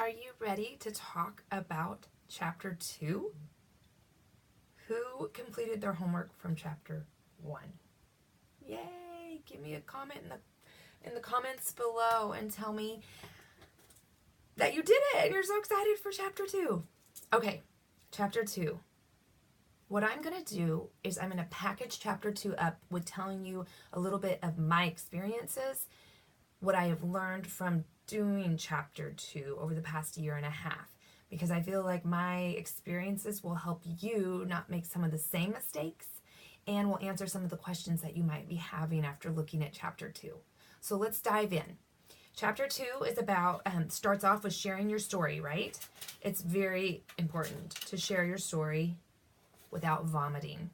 Are you ready to talk about Chapter 2? Who completed their homework from Chapter 1? Yay! Give me a comment in the comments below and tell me that you did it and you're so excited for Chapter 2. Okay, Chapter 2. What I'm going to do is I'm going to package Chapter 2 up with telling you a little bit of my experiences, what I have learned from doing Chapter 2 over the past year and a half, because I feel like my experiences will help you not make some of the same mistakes and will answer some of the questions that you might be having after looking at Chapter 2. So let's dive in. Chapter 2 is about, starts off with sharing your story, right? It's very important to share your story without vomiting.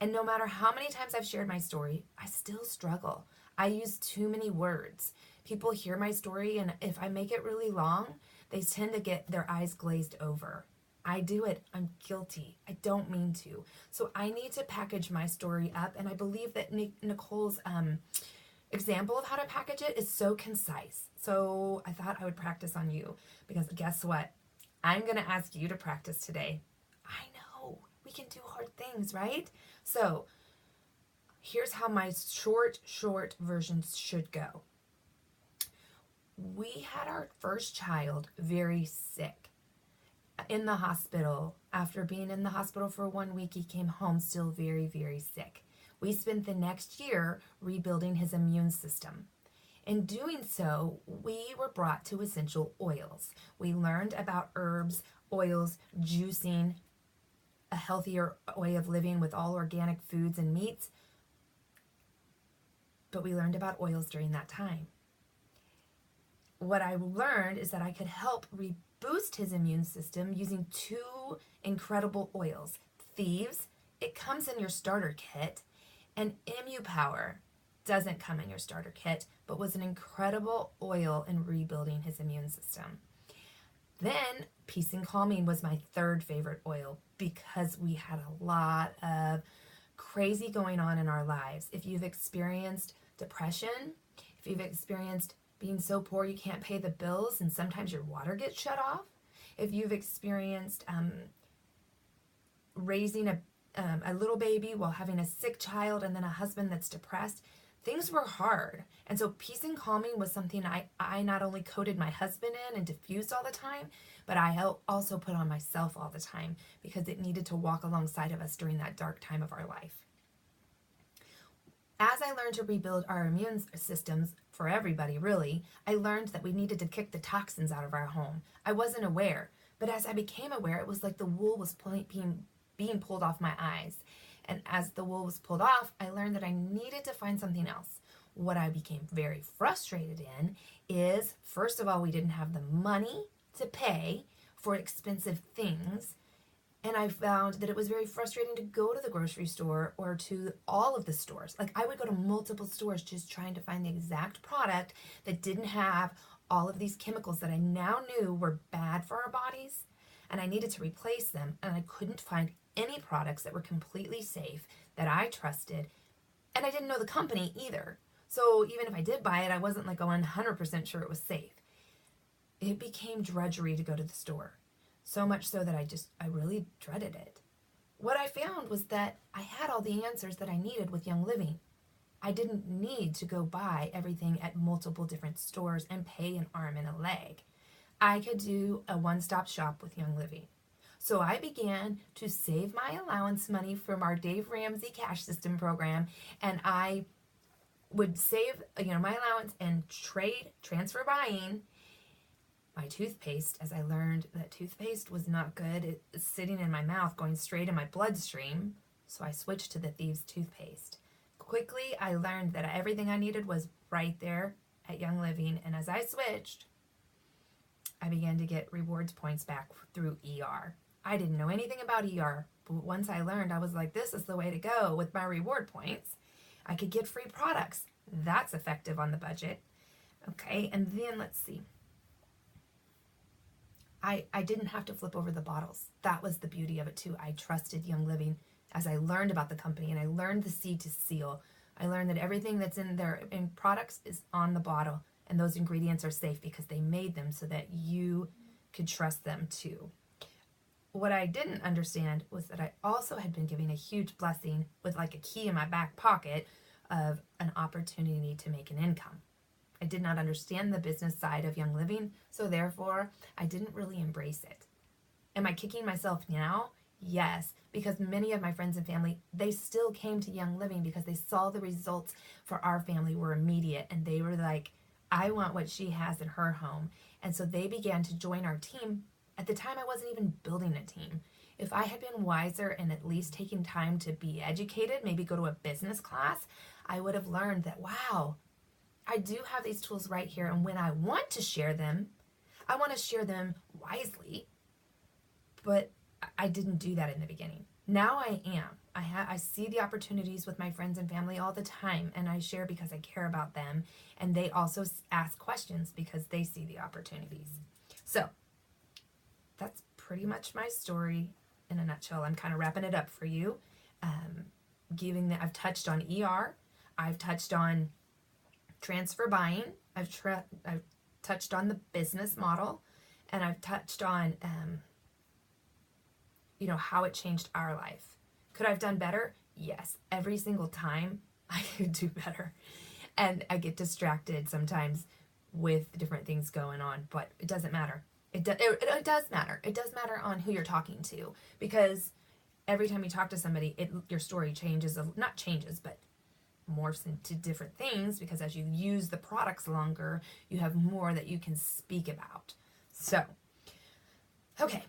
And no matter how many times I've shared my story, I still struggle. I use too many words. People hear my story, and if I make it really long, they tend to get their eyes glazed over. I do it. I'm guilty. I don't mean to. So I need to package my story up, and I believe that Nicole's example of how to package it is so concise. So I thought I would practice on you, because guess what? I'm going to ask you to practice today. I know. We can do hard things, right? So here's how my short versions should go. We had our first child very sick in the hospital. After being in the hospital for 1 week, he came home still very, very sick. We spent the next year rebuilding his immune system. In doing so, we were brought to essential oils. We learned about herbs, oils, juicing, a healthier way of living with all organic foods and meats. But we learned about oils during that time. What I learned is that I could help reboost his immune system using 2 incredible oils. Thieves, it comes in your starter kit, and ImmuPower doesn't come in your starter kit, but was an incredible oil in rebuilding his immune system. Then Peace and Calming was my third favorite oil, because we had a lot of crazy going on in our lives. If you've experienced depression, if you've experienced being so poor you can't pay the bills and sometimes your water gets shut off, if you've experienced raising a little baby while having a sick child and then a husband that's depressed, things were hard. And so Peace and Calming was something I not only coated my husband in and diffused all the time, but I also put on myself all the time, because it needed to walk alongside of us during that dark time of our life. As I learned to rebuild our immune systems, for everybody really, I learned that we needed to kick the toxins out of our home. I wasn't aware, but as I became aware, it was like the wool was being pulled off my eyes. And as the wool was pulled off, I learned that I needed to find something else. What I became very frustrated in is, first of all, we didn't have the money to pay for expensive things. And I found that it was very frustrating to go to the grocery store or to all of the stores. Like, I would go to multiple stores just trying to find the exact product that didn't have all of these chemicals that I now knew were bad for our bodies, and I needed to replace them. And I couldn't find any products that were completely safe, that I trusted, and I didn't know the company either. So even if I did buy it, I wasn't like 100% sure it was safe. It became drudgery to go to the store. So much so that I really dreaded it. What I found was that I had all the answers that I needed with Young Living. I didn't need to go buy everything at multiple different stores and pay an arm and a leg. I could do a one-stop shop with Young Living. So I began to save my allowance money from our Dave Ramsey cash system program, and I would save my allowance and transfer buying my toothpaste, as I learned that toothpaste was not good. It was sitting in my mouth, going straight in my bloodstream. So I switched to the Thieves toothpaste. Quickly, I learned that everything I needed was right there at Young Living. And as I switched, I began to get rewards points back through ER. I didn't know anything about ER, but once I learned, I was like, this is the way to go with my reward points. I could get free products. That's effective on the budget. Okay, and then let's see. I didn't have to flip over the bottles. That was the beauty of it too. I trusted Young Living as I learned about the company, and I learned the seed to seal. I learned that everything that's in their products is on the bottle, And those ingredients are safe because they made them so that you could trust them too. What I didn't understand was that I also had been given a huge blessing with like a key in my back pocket of an opportunity to make an income. I did not understand the business side of Young Living, so therefore I didn't really embrace it. Am I kicking myself now? Yes, because many of my friends and family, they still came to Young Living because they saw the results for our family were immediate, and they were like, I want what she has in her home. And so they began to join our team. At the time, I wasn't even building a team. If I had been wiser and at least taken time to be educated, maybe go to a business class, I would have learned that, wow, I do have these tools right here. And when I want to share them, I want to share them wisely. But I didn't do that in the beginning. Now I am. I see the opportunities with my friends and family all the time, and I share because I care about them, and they also ask questions because they see the opportunities. So that's pretty much my story in a nutshell. I'm kind of wrapping it up for you. I've touched on ER, I've touched on transfer buying, I've touched on the business model, and I've touched on how it changed our life. Could I have done better? Yes. Every single time I could do better. And I get distracted sometimes with different things going on, but it doesn't matter. It does matter. It does matter on who you're talking to, because every time you talk to somebody, your story changes, not changes, but morphs into different things, because as you use the products longer, you have more that you can speak about. So, okay.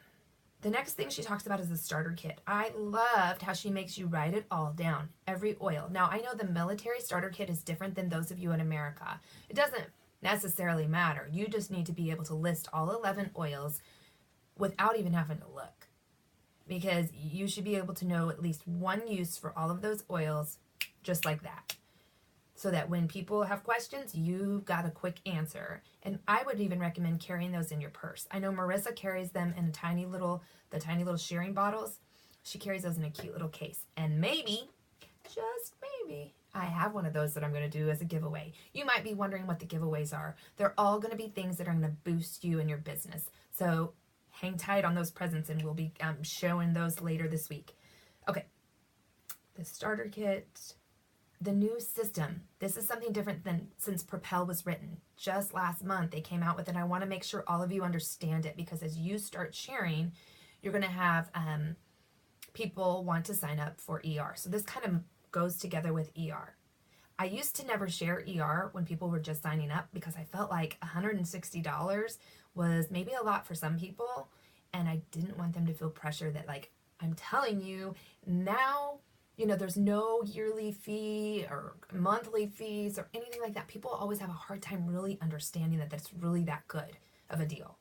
The next thing she talks about is the starter kit. I loved how she makes you write it all down, every oil. Now, I know the military starter kit is different than those of you in America. It doesn't necessarily matter. You just need to be able to list all 11 oils without even having to look, because you should be able to know at least one use for all of those oils, just like that, so that when people have questions, you've got a quick answer. And I would even recommend carrying those in your purse. I know Marissa carries them in the tiny little sharing bottles. She carries those in a cute little case. And maybe, just maybe, I have one of those that I'm going to do as a giveaway. You might be wondering what the giveaways are. They're all going to be things that are going to boost you in your business. So hang tight on those presents, and we'll be showing those later this week. Okay, the starter kit. The new system. This is something different than since Propel was written. Just last month they came out with it. I want to make sure all of you understand it, because as you start sharing, you're going to have people want to sign up for ER. So this kind of goes together with ER. I used to never share ER when people were just signing up, because I felt like $160 was maybe a lot for some people, and I didn't want them to feel pressure that, like, I'm telling you now, there's no yearly fee or monthly fees or anything like that. People always have a hard time really understanding that that's really that good of a deal.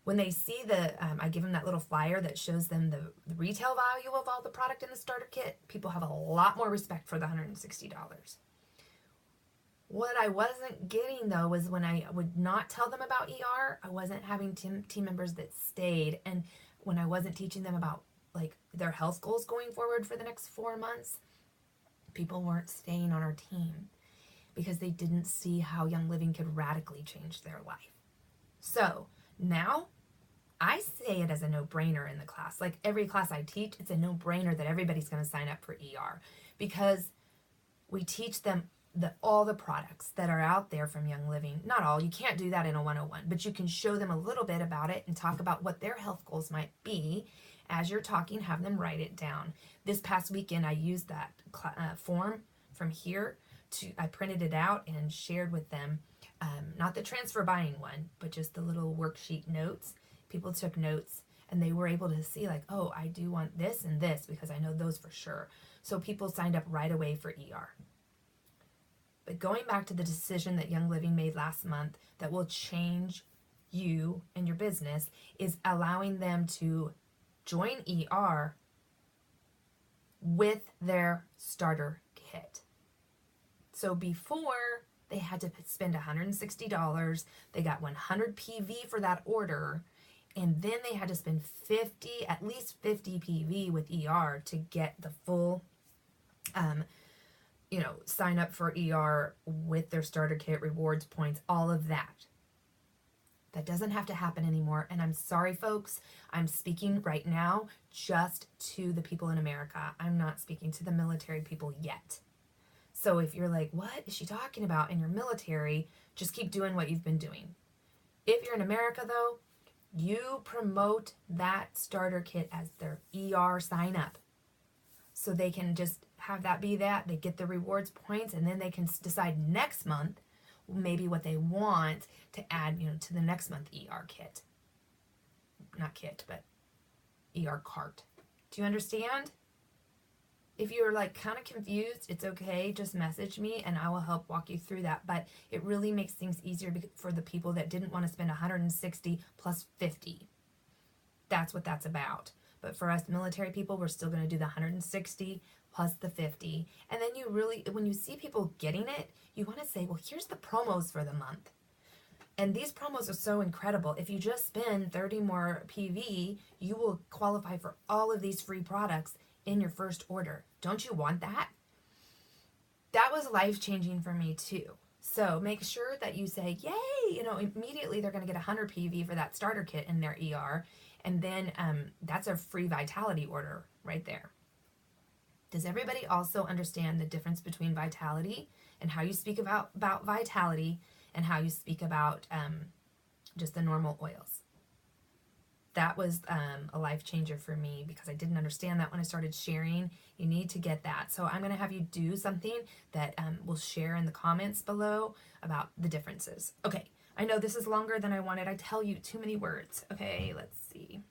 When they see I give them that little flyer that shows them the retail value of all the product in the starter kit, people have a lot more respect for the $160. What I wasn't getting, though, was when I would not tell them about ER, I wasn't having team members that stayed. And when I wasn't teaching them about their health goals going forward for the next 4 months, people weren't staying on our team because they didn't see how Young Living could radically change their life. So now I say it as a no-brainer in the class. Like every class I teach, it's a no-brainer that everybody's going to sign up for ER, because we teach them all the products that are out there from Young Living. Not all, you can't do that in a 101, but you can show them a little bit about it and talk about what their health goals might be. As you're talking, have them write it down. This past weekend, I used that form from here. I printed it out and shared with them, not the transfer buying one, but just the little worksheet notes. People took notes, and they were able to see, like, oh, I do want this and this, because I know those for sure. So people signed up right away for ER. But going back to the decision that Young Living made last month that will change you and your business is allowing them to join ER with their starter kit. So before, they had to spend $160. They got 100 PV for that order, and then they had to spend at least 50 PV with ER to get the full sign up for ER with their starter kit, rewards, points, all of that. That doesn't have to happen anymore. And I'm sorry, folks. I'm speaking right now just to the people in America. I'm not speaking to the military people yet. So if you're like, what is she talking about? And you're military, just keep doing what you've been doing. If you're in America, though, you promote that starter kit as their ER sign up. So they can just have that be that. They get the rewards points, and then they can decide next month maybe what they want to add, to the next month ER kit. Not kit, but ER cart. Do you understand? If you're like kind of confused, it's okay. Just message me and I will help walk you through that. But it really makes things easier for the people that didn't want to spend 160 plus 50. That's what that's about. But for us military people, we're still going to do the 160 plus the 50. And then you really, when you see people getting it, you want to say, well, here's the promos for the month. And these promos are so incredible. If you just spend 30 more PV, you will qualify for all of these free products in your first order. Don't you want that? That was life-changing for me too. So make sure that you say, yay, immediately they're going to get 100 PV for that starter kit in their ER. And then that's a free vitality order right there. Does everybody also understand the difference between vitality and how you speak about vitality and how you speak about just the normal oils? That was a life changer for me because I didn't understand that when I started sharing. You need to get that. So I'm going to have you do something that we'll share in the comments below about the differences. Okay, I know this is longer than I wanted. I tell you too many words. Okay, let's see.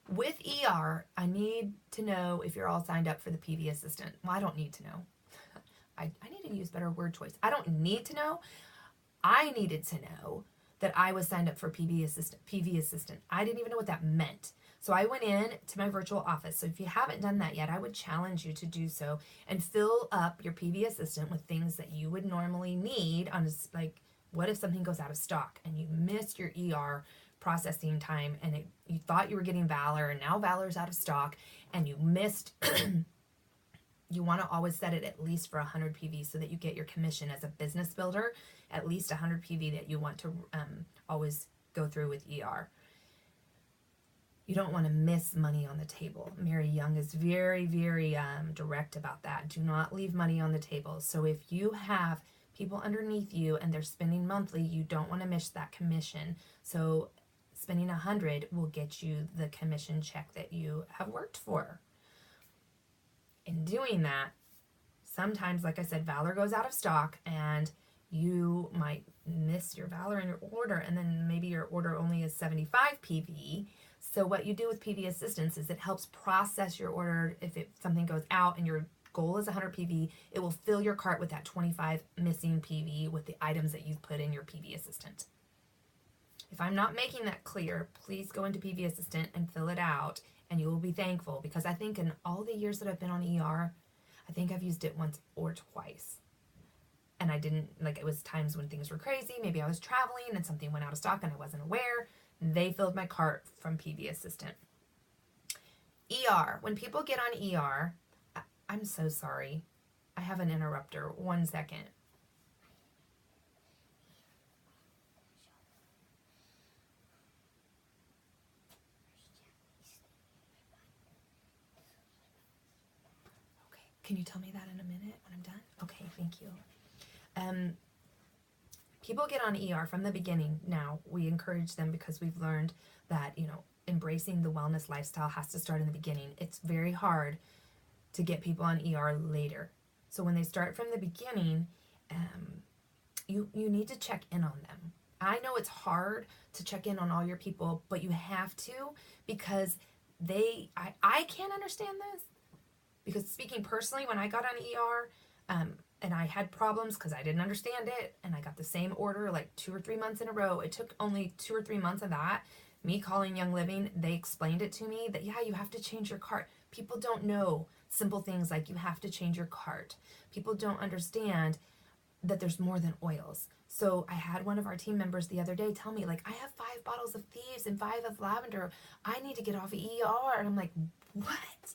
With ER, I need to know if you're all signed up for the PV assistant. Well, I don't need to know. I need to use better word choice. I don't need to know. I needed to know that I was signed up for PV assistant. I didn't even know what that meant. So I went in to my virtual office. So if you haven't done that yet, I would challenge you to do so and fill up your PV assistant with things that you would normally need on like, what if something goes out of stock and you missed your ER processing time and you thought you were getting Valor and now Valor's out of stock and you missed you want to always set it at least for 100 PV so that you get your commission as a business builder, at least 100 PV that you want to always go through with ER. You don't want to miss money on the table. Mary Young is very, very direct about that. Do not leave money on the table. So if you have people underneath you and they're spending monthly, you don't want to miss that commission. So spending 100 will get you the commission check that you have worked for. In doing that, sometimes, like I said, Valor goes out of stock and you might miss your Valor in your order, and then maybe your order only is 75 PV. So what you do with PV assistance is it helps process your order. If something goes out and your goal is 100 PV, it will fill your cart with that 25 missing PV with the items that you've put in your PV assistant. If I'm not making that clear, please go into PV assistant and fill it out. And you will be thankful because I think in all the years that I've been on ER, I think I've used it once or twice. And I didn't, it was times when things were crazy. Maybe I was traveling and something went out of stock and I wasn't aware. They filled my cart from PV Assistant. ER, when people get on ER, I'm so sorry. I have an interrupter. 1 second. Can you tell me that in a minute when I'm done? Okay, thank you. People get on ER from the beginning. Now, we encourage them because we've learned that, embracing the wellness lifestyle has to start in the beginning. It's very hard to get people on ER later. So when they start from the beginning, you need to check in on them. I know it's hard to check in on all your people, but you have to because I can't understand this. Because speaking personally, when I got on ER, and I had problems because I didn't understand it, and I got the same order like 2 or 3 months in a row. It took only 2 or 3 months of that. Me calling Young Living, they explained it to me that, yeah, you have to change your cart. People don't know simple things like you have to change your cart. People don't understand that there's more than oils. So I had one of our team members the other day tell me, I have 5 bottles of Thieves and 5 of lavender. I need to get off of ER. And I'm like, what?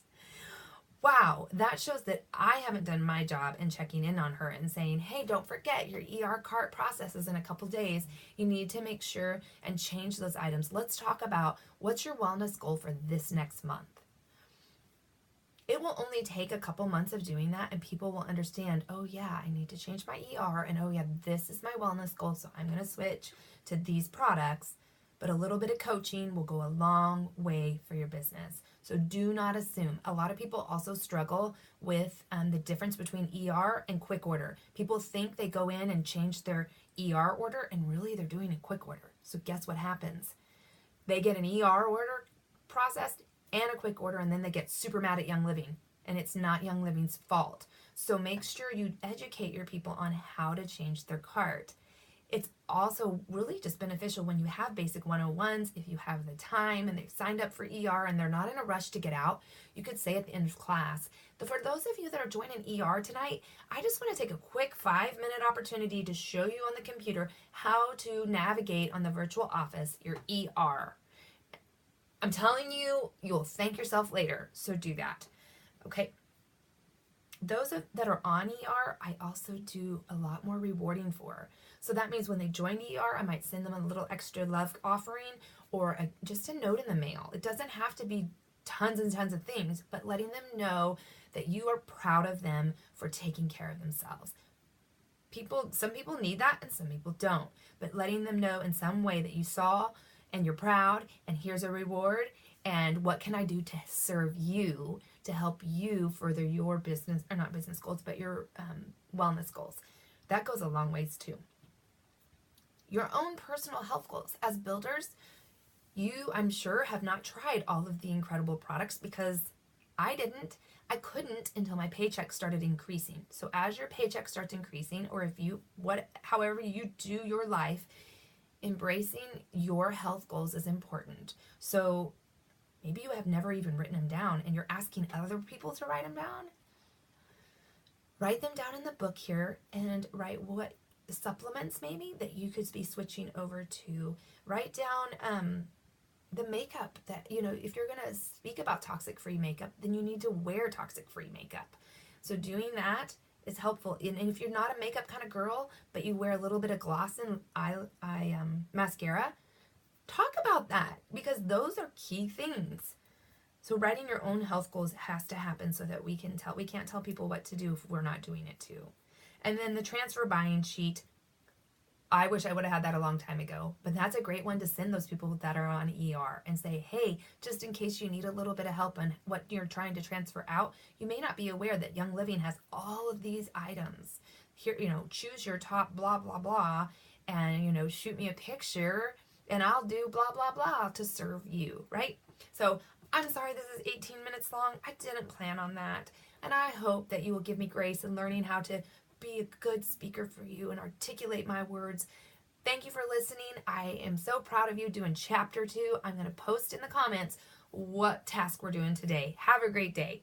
wow, that shows that I haven't done my job in checking in on her and saying, hey, don't forget your ER cart processes in a couple days. You need to make sure and change those items. Let's talk about what's your wellness goal for this next month. It will only take a couple months of doing that, and people will understand, oh, yeah, I need to change my ER, and oh, yeah, this is my wellness goal, so I'm going to switch to these products. But a little bit of coaching will go a long way for your business. So do not assume. A lot of people also struggle with the difference between ER and quick order. People think they go in and change their ER order, and really they're doing a quick order. So guess what happens? They get an ER order processed and a quick order, and then they get super mad at Young Living, and it's not Young Living's fault. So make sure you educate your people on how to change their cart. It's also really just beneficial when you have basic 101s, if you have the time and they've signed up for ER and they're not in a rush to get out. You could say at the end of class, for those of you that are joining ER tonight, I just want to take a quick 5-minute opportunity to show you on the computer how to navigate on the virtual office your ER. I'm telling you, you'll thank yourself later, so do that. Okay. Those that are on ER, I also do a lot more rewarding for. So that means when they join ER, I might send them a little extra love offering or just a note in the mail. It doesn't have to be tons and tons of things, but letting them know that you are proud of them for taking care of themselves. Some people need that and some people don't, but letting them know in some way that you saw and you're proud, and here's a reward, and what can I do to serve you, to help you further your business, or not business goals, but your wellness goals. That goes a long ways too. Your own personal health goals. As builders, you, I'm sure, have not tried all of the incredible products because I didn't. I couldn't until my paycheck started increasing. So as your paycheck starts increasing, or however you do your life, embracing your health goals is important. So maybe you have never even written them down and you're asking other people to write them down. Write them down in the book here and write what supplements maybe that you could be switching over to. Write down the makeup that, if you're going to speak about toxic-free makeup, then you need to wear toxic-free makeup. So doing that is helpful. And if you're not a makeup kind of girl, but you wear a little bit of gloss and mascara, talk about that because those are key things. So writing your own health goals has to happen so that we can't tell people what to do if we're not doing it too. And then the transfer buying sheet, I wish I would have had that a long time ago, but that's a great one to send those people that are on ER and say, hey, just in case you need a little bit of help on what you're trying to transfer out, you may not be aware that Young Living has all of these items. Here, choose your top blah, blah, blah, and, shoot me a picture and I'll do blah, blah, blah to serve you, right? So I'm sorry this is 18 minutes long. I didn't plan on that. And I hope that you will give me grace in learning how to be a good speaker for you and articulate my words. Thank you for listening. I am so proud of you doing chapter 2. I'm going to post in the comments what task we're doing today. Have a great day.